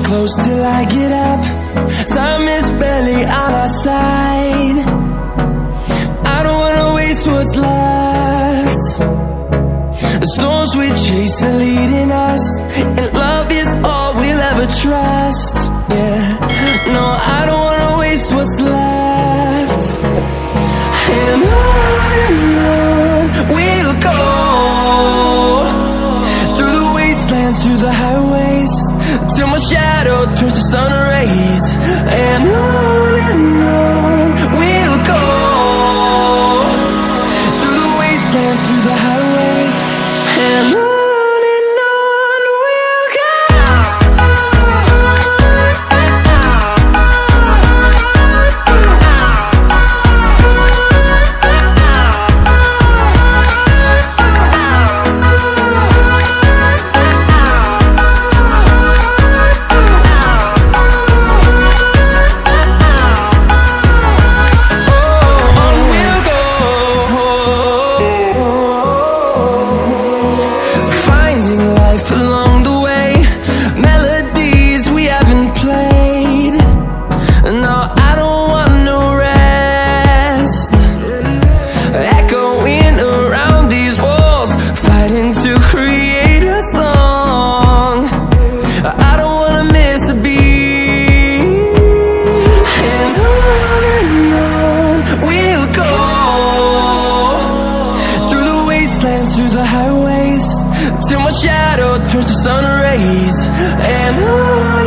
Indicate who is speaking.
Speaker 1: close till I get up. Time is barely on our side. I don't wanna waste what's left. The storms we chase are leading us, and love is all we'll ever trust. Yeah, no, I don't wanna waste what's left. And on we'll go, through the wastelands, through the highways, till my shadow turns to sun rays. And on we'll go, through the wastelands, through the highways, and on we'll go. Through the highways, till my shadow turns to sun rays. And on